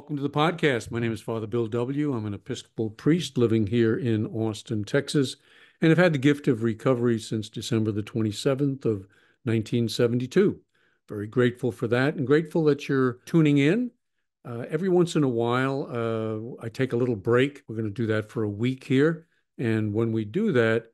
Welcome to the podcast. My name is Father Bill W. I'm an Episcopal priest living here in Austin, Texas, and have had the gift of recovery since December the 27th of 1972. Very grateful for that and grateful that you're tuning in. Every once in a while, I take a little break. We're going to do that for a week here. And when we do that,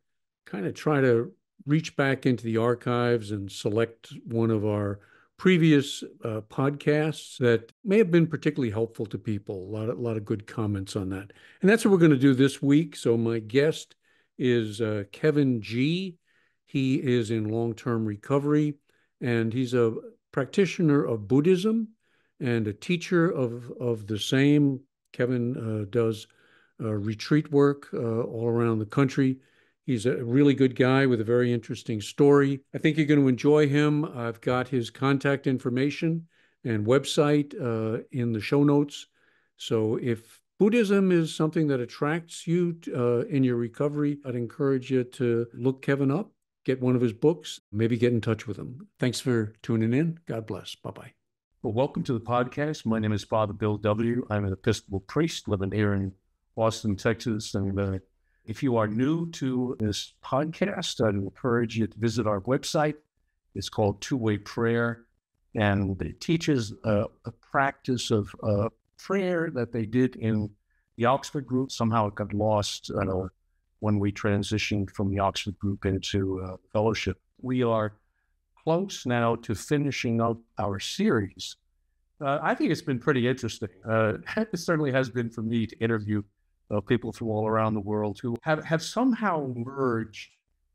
kind of try to reach back into the archives and select one of our previous podcasts that may have been particularly helpful to people. A lot of good comments on that. And that's what we're going to do this week. So my guest is Kevin G. He is in long-term recovery, and he's a practitioner of Buddhism and a teacher of the same. Kevin does retreat work all around the country. He's a really good guy with a very interesting story. I think you're going to enjoy him. I've got his contact information and website in the show notes. So if Buddhism is something that attracts you in your recovery, I'd encourage you to look Kevin up, get one of his books, maybe get in touch with him. Thanks for tuning in. God bless. Bye-bye. Well, welcome to the podcast. My name is Father Bill W. I'm an Episcopal priest living here in Austin, Texas, and if you are new to this podcast, I'd encourage you to visit our website. It's called Two-Way Prayer, and it teaches a practice of prayer that they did in the Oxford group. Somehow it got lost when we transitioned from the Oxford group into fellowship. We are close now to finishing up our series. I think it's been pretty interesting. It certainly has been for me to interview people from all around the world who have somehow merged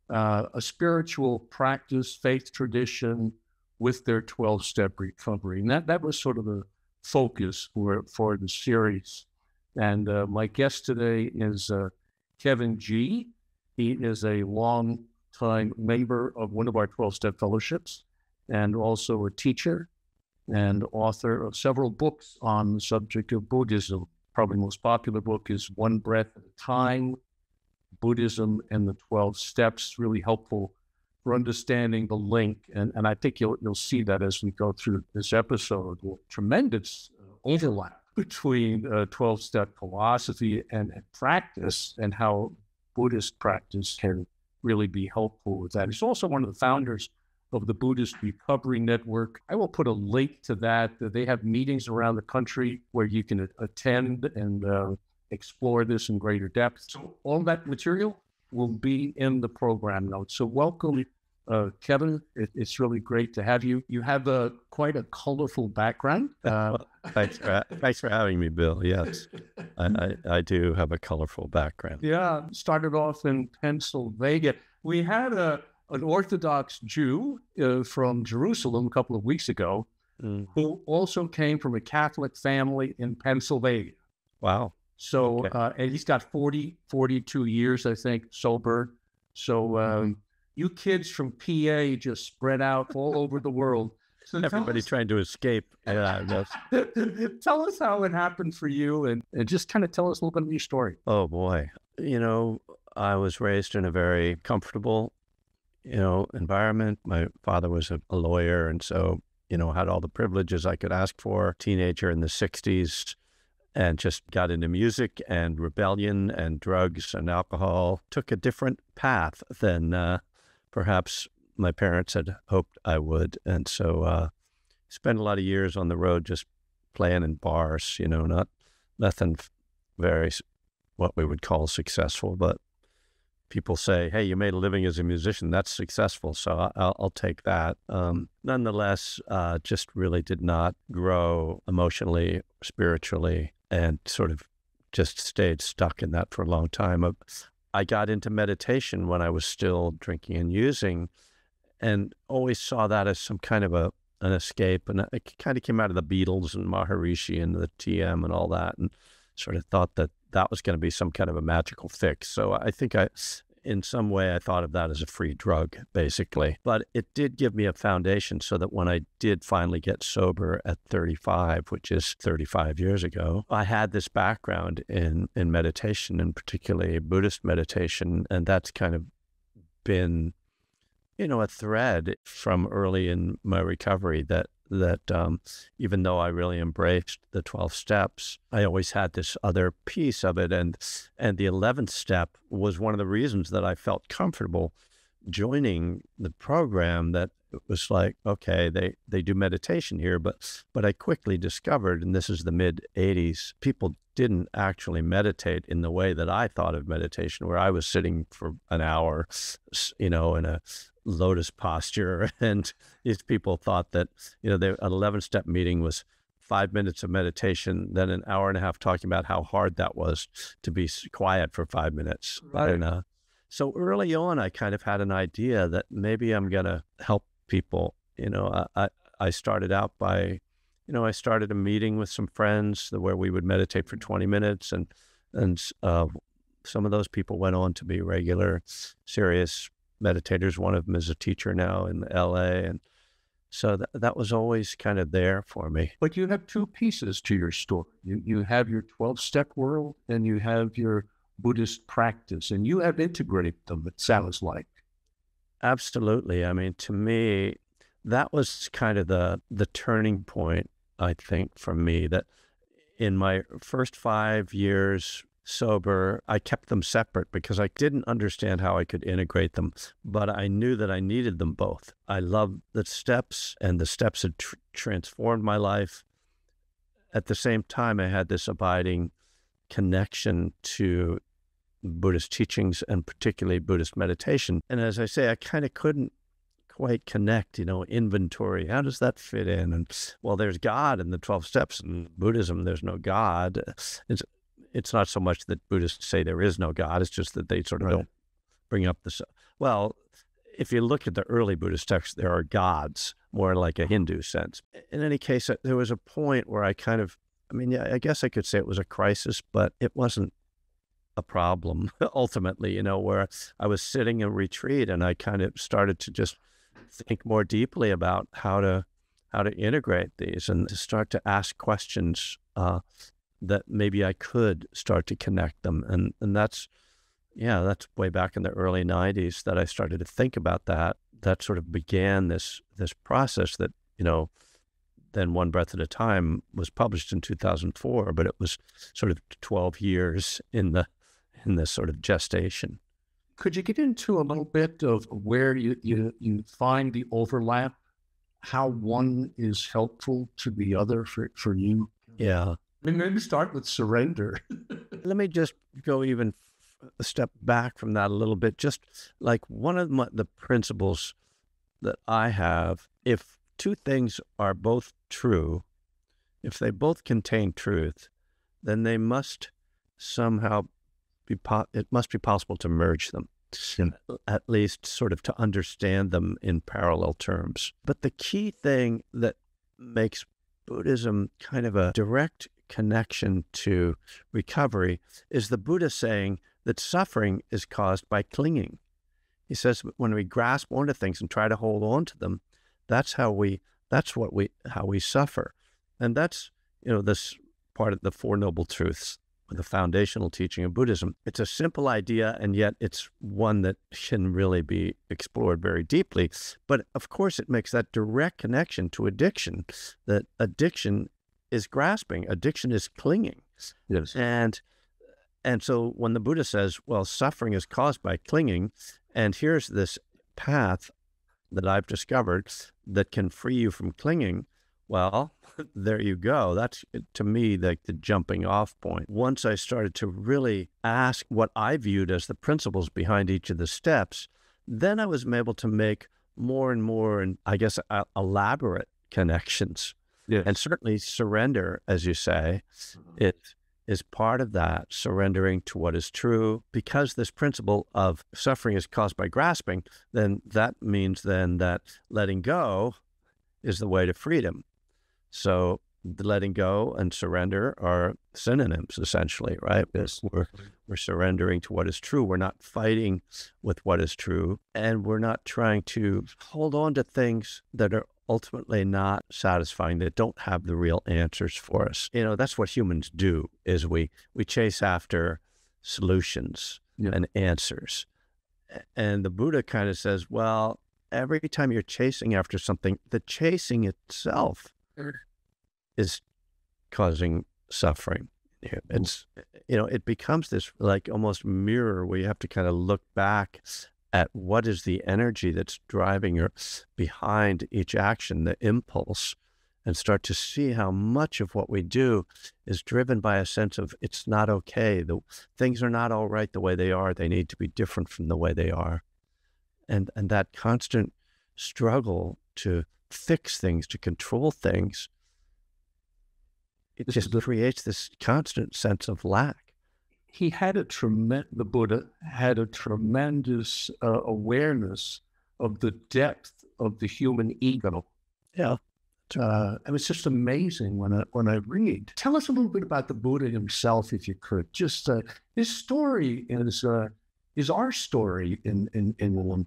a spiritual practice, faith tradition with their 12-step recovery. And that was sort of the focus for the series. And my guest today is Kevin G. He is a long-time member of one of our 12-step fellowships and also a teacher and author of several books on the subject of Buddhism. Probably the most popular book is One Breath at a Time, Buddhism and the 12 Steps, really helpful for understanding the link. And I think you'll see that as we go through this episode, tremendous overlap between 12-step philosophy and practice, and how Buddhist practice can really be helpful with that. He's also one of the founders of the Buddhist Recovery Network. I will put a link to that. They have meetings around the country where you can attend and explore this in greater depth. So all that material will be in the program notes. So welcome, Kevin. It's really great to have you. You have quite a colorful background. Thanks for having me, Bill. Yes, I do have a colorful background. Yeah, started off in Pennsylvania. We had an Orthodox Jew from Jerusalem a couple of weeks ago, who also came from a Catholic family in Pennsylvania. Wow. So, and he's got 42 years, I think, sober. So you kids from PA just spread out all over the world. So everybody trying to escape. Tell us how it happened for you, and just kind of tell us a little bit of your story. Oh, boy. I was raised in a very comfortable environment. My father was a lawyer, and so, had all the privileges I could ask for. Teenager in the 60s, and just got into music and rebellion and drugs and alcohol. Took a different path than perhaps my parents had hoped I would. And so spent a lot of years on the road just playing in bars, nothing very what we would call successful, but people say, hey, you made a living as a musician, that's successful, so I'll take that. Nonetheless, just really did not grow emotionally, spiritually, and sort of just stayed stuck in that for a long time. I got into meditation when I was still drinking and using, and always saw that as some kind of an escape. And it kind of came out of the Beatles and Maharishi and the TM and all that, and sort of thought that was going to be some kind of a magical fix. So I think in some way, I thought of that as a free drug, basically. But it did give me a foundation so that when I did finally get sober at 35, which is 35 years ago, I had this background in meditation, and particularly Buddhist meditation. And that's kind of been, a thread from early in my recovery that that even though I really embraced the 12 steps, I always had this other piece of it. And the 11th step was one of the reasons that I felt comfortable joining the program, that it was like, okay, they do meditation here, but I quickly discovered, and this is the mid 80s, people didn't actually meditate in the way that I thought of meditation, where I was sitting for an hour, in a lotus posture. And these people thought that, an 11-step meeting was 5 minutes of meditation, then an hour and a half talking about how hard that was to be quiet for 5 minutes. Right. And so early on, I kind of had an idea that maybe I'm going to help people. I started out by, I started a meeting with some friends where we would meditate for 20 minutes. And some of those people went on to be regular, serious meditators. One of them is a teacher now in LA. And so that was always kind of there for me. But you have two pieces to your story. You have your 12-step world, and you have your Buddhist practice, and you have integrated them, it sounds like. Absolutely. I mean, to me, that was kind of the turning point, I think, for me, that in my first 5 years sober, I kept them separate because I didn't understand how I could integrate them, but I knew that I needed them both. I loved the steps, and the steps had transformed my life. At the same time, I had this abiding connection to Buddhist teachings, and particularly Buddhist meditation. And as I say, I kind of couldn't quite connect, inventory. How does that fit in? And well, there's God in the 12 steps. In Buddhism, there's no God. It's not so much that Buddhists say there is no God. It's just that they sort of don't bring up the... Well, if you look at the early Buddhist texts, there are gods, more like a Hindu sense. In any case, there was a point where I kind of, I guess I could say it was a crisis, but it wasn't a problem ultimately, where I was sitting in retreat, and I kind of started to just think more deeply about how to integrate these, and to start to ask questions that maybe I could start to connect them. And that's way back in the early 90s that I started to think about that. That sort of began this process that, then One Breath at a Time was published in 2004, but it was sort of 12 years in this sort of gestation. Could you get into a little bit of where you find the overlap, how one is helpful to the other for you? Yeah. Maybe start with surrender. Let me just go even a step back from that a little bit. Just like one of the principles that I have, if two things are both true, if they both contain truth, then they must somehow it must be possible to merge them, at least sort of to understand them in parallel terms. But the key thing that makes Buddhism kind of a direct connection to recovery is the Buddha saying that suffering is caused by clinging. He says when we grasp onto things and try to hold on to them, that's how we suffer. And that's, this part of the Four Noble Truths, the foundational teaching of Buddhism. It's a simple idea, and yet it's one that can really be explored very deeply. But of course, it makes that direct connection to addiction, that addiction is grasping, addiction is clinging. Yes. And so when the Buddha says, well, suffering is caused by clinging, and here's this path that I've discovered that can free you from clinging, well, there you go. That's, to me, like the jumping off point. Once I started to really ask what I viewed as the principles behind each of the steps, then I was able to make more and more, and I guess, elaborate connections. Yes. And certainly surrender, as you say, it is part of that, surrendering to what is true. Because this principle of suffering is caused by grasping, then that means then that letting go is the way to freedom. So the letting go and surrender are synonyms, essentially, right? Yes. We're surrendering to what is true. We're not fighting with what is true, and we're not trying to hold on to things that are ultimately not satisfying, that don't have the real answers for us. That's what humans do, is we chase after solutions and answers. And the Buddha kind of says, well, every time you're chasing after something, the chasing itself is causing suffering. It's, it becomes this like almost mirror where you have to kind of look back at what is the energy that's driving or behind each action, the impulse, and start to see how much of what we do is driven by a sense of it's not okay. The things are not all right the way they are. They need to be different from the way they are. And that constant struggle to fix things, to control things, it just creates this constant sense of lack. The Buddha had a tremendous awareness of the depth of the human ego. Yeah. And it's just amazing when I read. Tell us a little bit about the Buddha himself, if you could. Just his story is our story in a number of ways.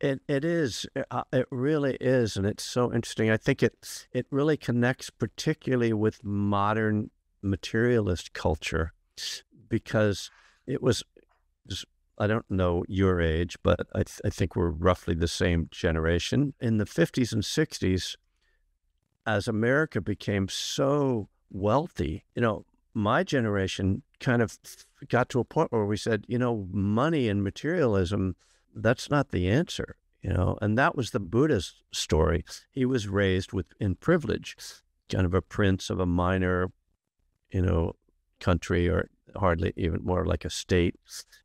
It is. It really is, and it's so interesting. I think it really connects particularly with modern materialist culture, because it was. I don't know your age, but I think we're roughly the same generation. In the 50s and 60s, as America became so wealthy, my generation kind of got to a point where we said, money and materialism, that's not the answer, and that was the Buddha's story. He was raised in privilege, kind of a prince of a minor, country, or hardly even more like a state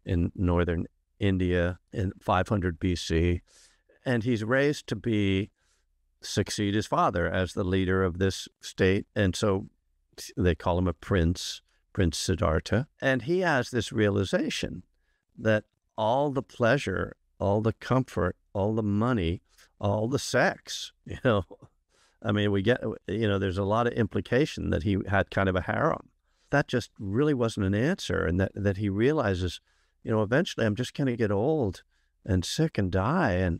in northern India in 500 BC. And he's raised to succeed his father as the leader of this state. And so they call him a prince, Prince Siddhartha. And he has this realization that all the pleasure, all the comfort, all the money, all the sex, we get, there's a lot of implication that he had kind of a harem. That just really wasn't an answer. And that he realizes, eventually I'm just going to get old and sick and die. And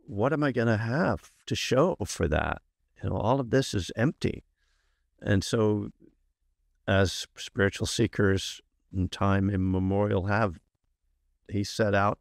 what am I going to have to show for that? All of this is empty. And so as spiritual seekers in time immemorial he set out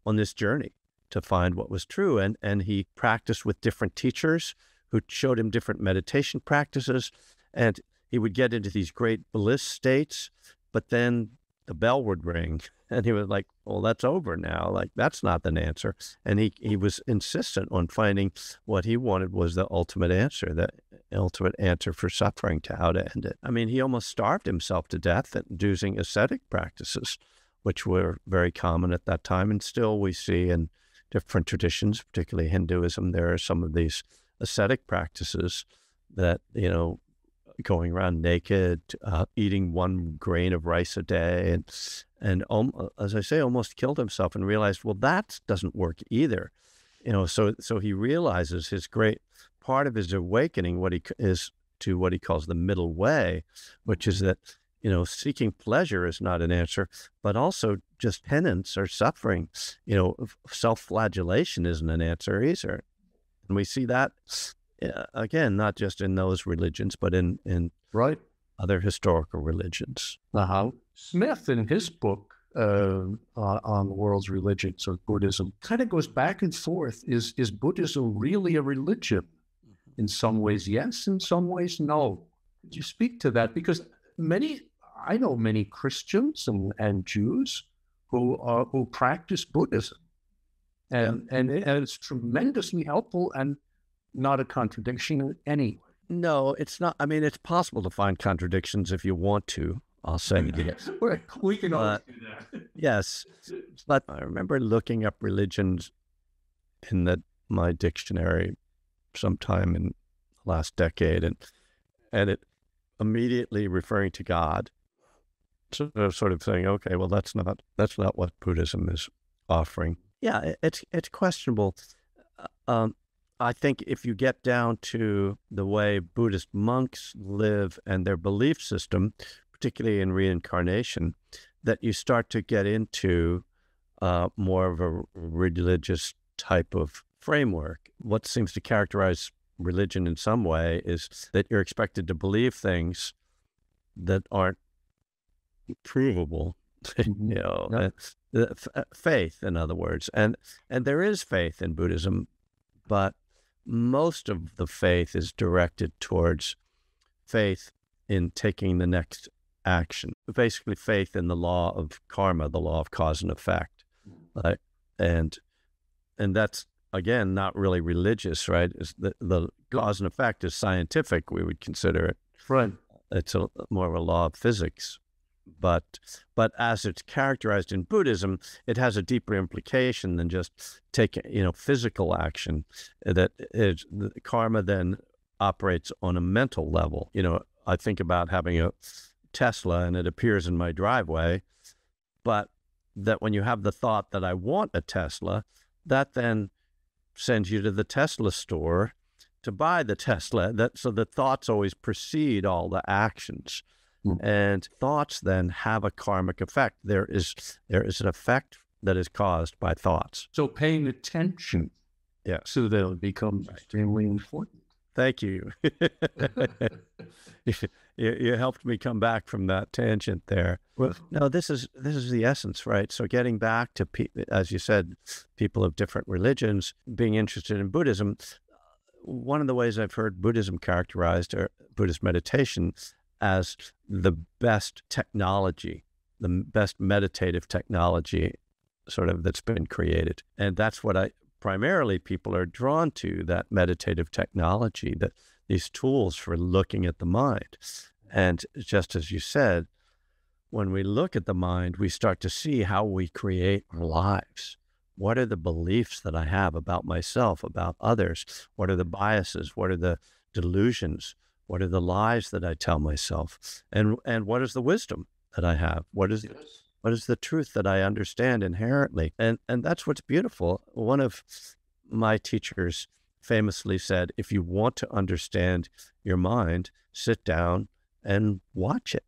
on this journey to find what was true. And he practiced with different teachers who showed him different meditation practices. And he would get into these great bliss states, but then the bell would ring and he was like, well, that's over now. Like, that's not an answer. And he was insistent on finding what he wanted was the ultimate answer for suffering, to how to end it. He almost starved himself to death using ascetic practices, which were very common at that time. And still we see in different traditions, particularly Hinduism, there are some of these ascetic practices that, going around naked, eating 1 grain of rice a day, and as I say, almost killed himself, and realized, well, that doesn't work either. So he realizes his great part of his awakening, what he calls the middle way, which is that, seeking pleasure is not an answer, but also just penance or suffering, self-flagellation isn't an answer either. And we see that again, not just in those religions, but in other historical religions. Smith, in his book on the world's religions, or Buddhism, kind of goes back and forth. Is Buddhism really a religion? In some ways, yes. In some ways, no. Could you speak to that? Because I know many Christians and Jews who practice Buddhism, and it's tremendously helpful and not a contradiction anyway. No, it's not. It's possible to find contradictions if you want to, I'll say. Yes. We can always do that. Yes. But I remember looking up religions in my dictionary sometime in the last decade, and it immediately referring to God. So sort of saying, okay, well, that's not what Buddhism is offering. Yeah, it's questionable. I think if you get down to the way Buddhist monks live and their belief system, particularly in reincarnation, that you start to get into more of a religious type of framework. What seems to characterize religion in some way is that you're expected to believe things that aren't provable you know, faith, in other words. And there is faith in Buddhism, but most of the faith is directed towards faith in taking the next action. Basically, faith in the law of karma, the law of cause and effect. Right? And that's, again, not really religious, right? The cause and effect is scientific, we would consider it. Right. It's more of a law of physics. But as it's characterized in Buddhism, it has a deeper implication than just taking, physical action. That the karma then operates on a mental level. I think about having a Tesla and it appears in my driveway, but that when you have the thought that I want a Tesla, that then sends you to the Tesla store to buy the Tesla. So the thoughts always precede all the actions. And thoughts then have a karmic effect. There is an effect that is caused by thoughts. So paying attention, so that it becomes extremely important. Thank you. You helped me come back from that tangent there. Well, no, this is the essence, right? So getting back to, as you said, people of different religions being interested in Buddhism. One of the ways I've heard Buddhism characterized, or Buddhist meditation, as the best technology, the best meditative technology sort of that's been created. And that's what primarily people are drawn to, that meditative technology, that these tools for looking at the mind. And just as you said, when we look at the mind, we start to see how we create our lives. What are the beliefs that I have about myself, about others? What are the biases? What are the delusions? What are the lies that I tell myself? And what is the wisdom that I have? What is the truth that I understand inherently? And that's what's beautiful. One of my teachers famously said, if you want to understand your mind, sit down and watch it.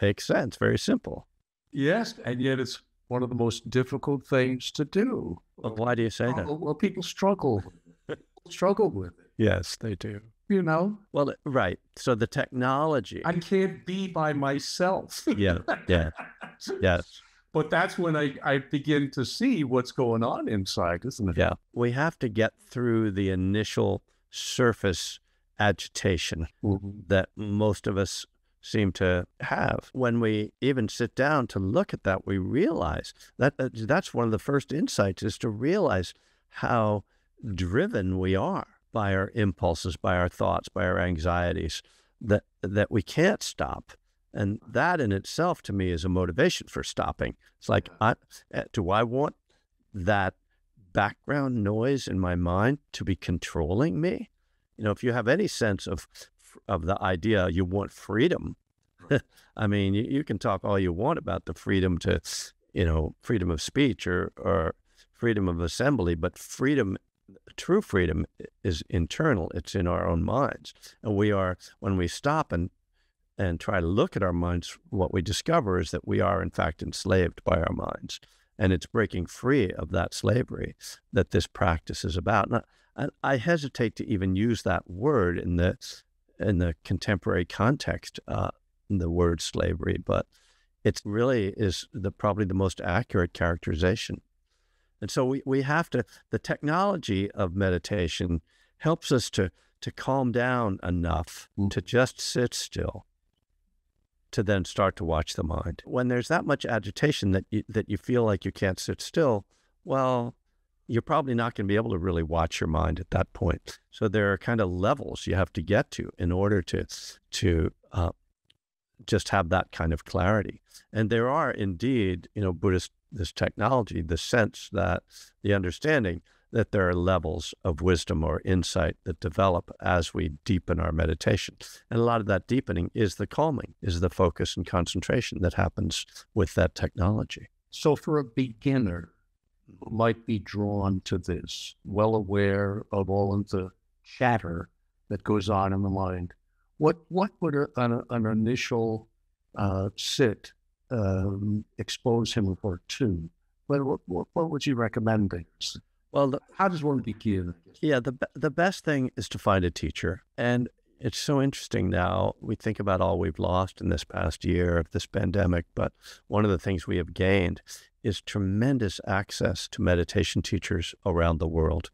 Makes sense. Very simple. Yes, and yet it's one of the most difficult things to do. Well, why do you say that? Well, people struggle with it. Yes, they do. Well, right. So the technology. I can't be by myself. Yeah. Yes. But that's when I begin to see what's going on inside, isn't it? Yeah. We have to get through the initial surface agitation that most of us seem to have. When we even sit down to look at that, we realize that that's one of the first insights, is to realize how driven we are by our impulses, by our thoughts, by our anxieties, that we can't stop. And that in itself, to me, is a motivation for stopping. It's like, do I want that background noise in my mind to be controlling me? If you have any sense of the idea you want freedom, I mean, you can talk all you want about the freedom to, freedom of speech or freedom of assembly, but true freedom is internal. It's in our own minds. And when we stop and try to look at our minds, what we discover is that we are, in fact, enslaved by our minds. And it's breaking free of that slavery that this practice is about. And I hesitate to even use that word in the contemporary context, the word slavery, but it really is probably the most accurate characterization. And so we have to, the technology of meditation helps us to calm down enough to just sit still, to then start to watch the mind. When there's that much agitation that you feel like you can't sit still, well, you're probably not going to be able to really watch your mind at that point. So there are kind of levels you have to get to in order to just have that kind of clarity. And there are indeed, Buddhist, this technology, the sense that the understanding that there are levels of wisdom or insight that develop as we deepen our meditation. And a lot of that deepening is the calming, is the focus and concentration that happens with that technology. So for a beginner who might be drawn to this, well aware of all of the chatter that goes on in the mind, what would an initial sit expose him to? What would you recommend? Well, how does one begin? Yeah, the best thing is to find a teacher. And it's so interesting now. We think about all we've lost in this past year of this pandemic, but one of the things we have gained is tremendous access to meditation teachers around the world.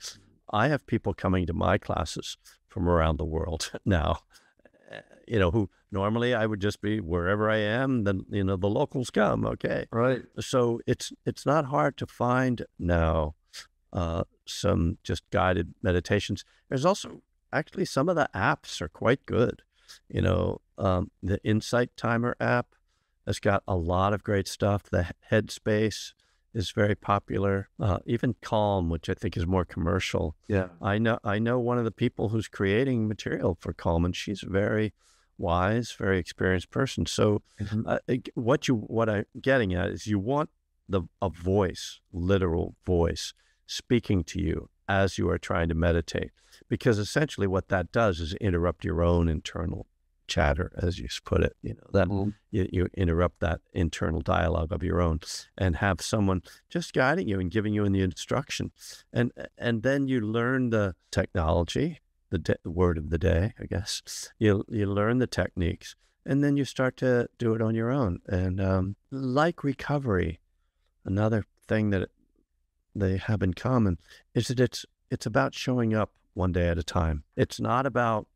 I have people coming to my classes from around the world now, who normally I would just be wherever I am, then, the locals come. Okay. Right. So it's not hard to find now some just guided meditations. There's also actually some of the apps are quite good. The Insight Timer app has got a lot of great stuff. The Headspace is very popular. Even Calm, which I think is more commercial. Yeah. I know one of the people who's creating material for Calm, and she's a very wise, very experienced person. So what I'm getting at is you want a voice, literal voice, speaking to you as you are trying to meditate, because essentially what that does is interrupt your own internal chatter, as you put it. You interrupt that internal dialogue of your own and have someone just guiding you and giving you the instruction, and then you learn the technology, the word of the day, I guess. You learn the techniques, and then you start to do it on your own. And like recovery, another thing that they have in common is that it's about showing up one day at a time. It's not about,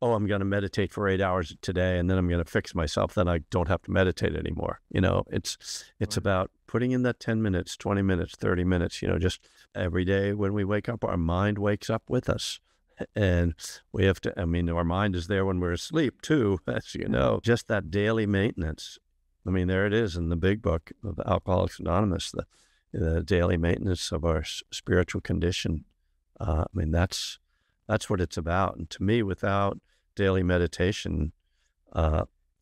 oh, I'm going to meditate for 8 hours today and then I'm going to fix myself, then I don't have to meditate anymore. It's about putting in that 10 minutes, 20 minutes, 30 minutes, just every day when we wake up, our mind wakes up with us. And we have to, our mind is there when we're asleep too, as you know. Just that daily maintenance. There it is in the big book of Alcoholics Anonymous, the daily maintenance of our spiritual condition. That's what it's about. And to me, without daily meditation,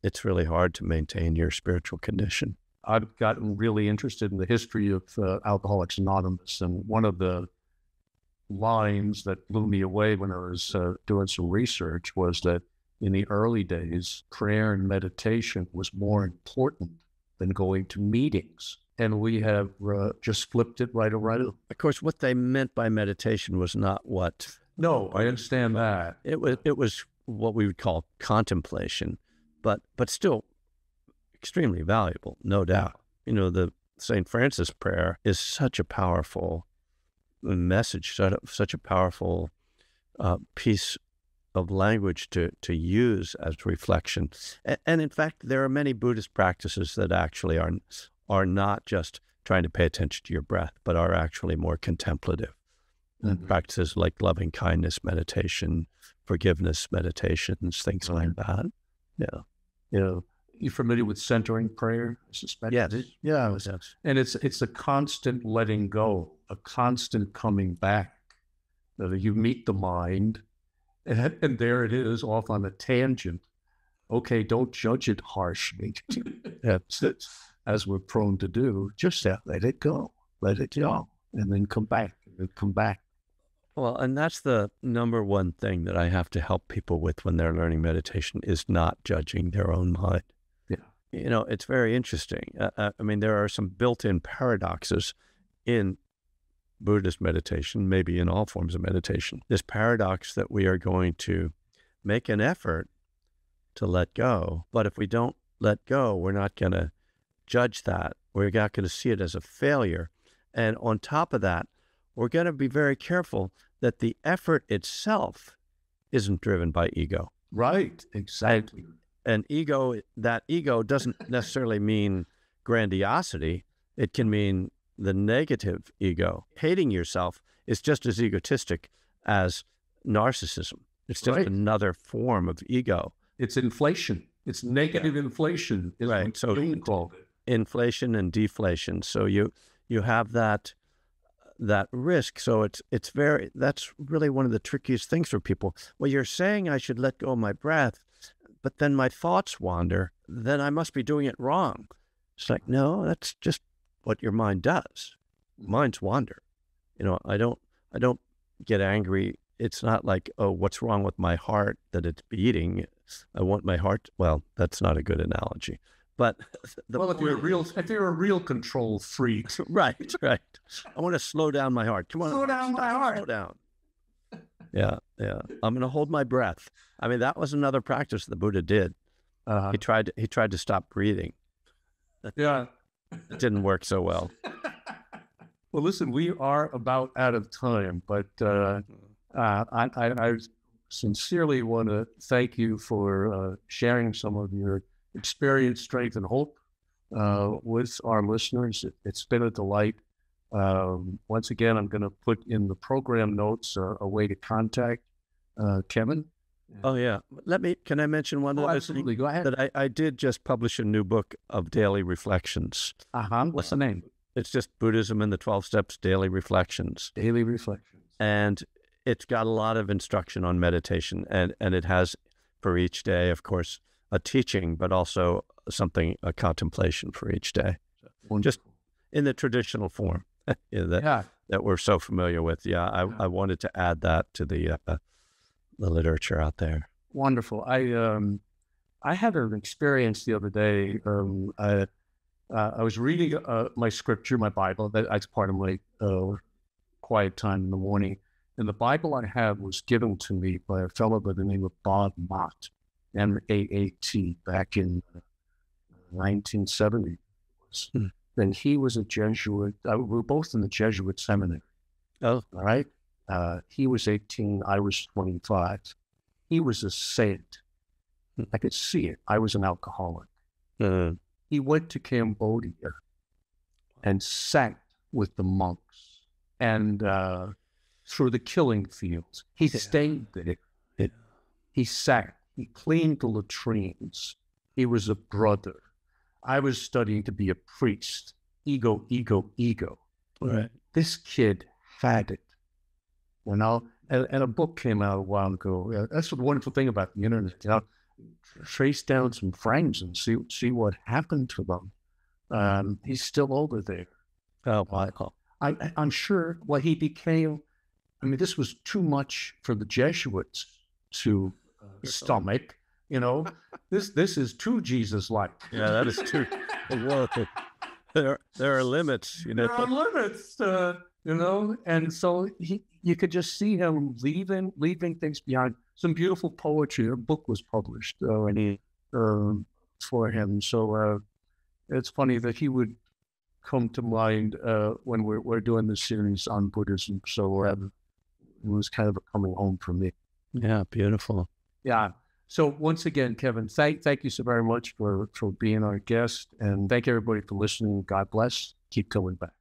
it's really hard to maintain your spiritual condition. I've gotten really interested in the history of Alcoholics Anonymous, and one of the lines that blew me away when I was doing some research was that in the early days, prayer and meditation was more important than going to meetings. And we have just flipped it right around. Of course, what they meant by meditation was not what... No, I understand that. It was what we would call contemplation, but still extremely valuable, no doubt. The St. Francis prayer is such a powerful message, such a powerful piece of language to use as reflection. And in fact, there are many Buddhist practices that actually are not just trying to pay attention to your breath, but are actually more contemplative. And practices like loving kindness meditation, forgiveness meditations, things like that. Yeah. You familiar with centering prayer? I suspect. Yes. Yeah. Yes. And it's a constant letting go, a constant coming back. You meet the mind, and there it is, off on a tangent. Okay, don't judge it harshly. As we're prone to do. Just let it go. Let it go. And then come back. And come back. Well, and that's the number one thing that I have to help people with when they're learning meditation is not judging their own mind. Yeah. It's very interesting. There are some built-in paradoxes in Buddhist meditation, maybe in all forms of meditation. This paradox that we are going to make an effort to let go, but if we don't let go, we're not going to judge that. We're not going to see it as a failure. And on top of that, we're going to be very careful that the effort itself isn't driven by ego. Right, exactly. And that ego doesn't necessarily mean grandiosity. It can mean the negative ego. Hating yourself is just as egotistic as narcissism. It's just another form of ego. It's inflation. It's negative inflation. Right. So inflation and deflation. So you have that risk. So that's really one of the trickiest things for people. Well, you're saying I should let go of my breath, but then my thoughts wander, then I must be doing it wrong. It's like, no, that's just what your mind does. Minds wander. I don't get angry. It's not like, oh, what's wrong with my heart that it's beating? I want my heart. Well, that's not a good analogy. But if you're a real control freak, right. I want to slow down my heart. Come on, slow down my heart. Slow down. Yeah, yeah. I'm going to hold my breath. I mean, that was another practice the Buddha did. He tried to stop breathing. Yeah. It didn't work so well. Well, listen, we are about out of time, but I sincerely want to thank you for sharing some of your experience, strength, and hope with our listeners. It's been a delight. Once again, I'm going to put in the program notes a way to contact Kevin. Oh, yeah. Can I mention one other absolutely. thing? Go ahead. That I did just publish a new book of daily reflections. What's the name? It's just Buddhism and the 12 Steps, Daily Reflections. Daily Reflections. And it's got a lot of instruction on meditation. And it has, for each day, of course, a teaching, but also a contemplation for each day. Wonderful. Just in the traditional form that we're so familiar with. I wanted to add that to the literature out there. Wonderful. I had an experience the other day. I was reading my scripture, my Bible. That's part of my quiet time in the morning. And the Bible I have was given to me by a fellow by the name of Bob Mott, M-A-A-T, back in 1970. Then he was a Jesuit. We were both in the Jesuit seminary. Oh, all right. He was 18. I was 25. He was a saint. I could see it. I was an alcoholic. He went to Cambodia and sat with the monks and through the killing fields. He stayed there. He sat. He cleaned the latrines. He was a brother. I was studying to be a priest. Ego, ego, ego. Right. This kid had it. And a book came out a while ago. That's the wonderful thing about the internet. Trace down some friends and see what happened to them. He's still over there. Oh, wow. I'm sure what he became. I mean, this was too much for the Jesuits to stomach. This is too Jesus-like. Yeah, that is true. There are limits. There are limits. And so you could just see him leaving things behind. Some beautiful poetry. A book was published for him. So it's funny that he would come to mind when we're doing this series on Buddhism. So it was kind of a coming home for me. Yeah, beautiful. Yeah. So once again, Kevin, thank you so very much for being our guest, and thank everybody for listening. God bless. Keep coming back.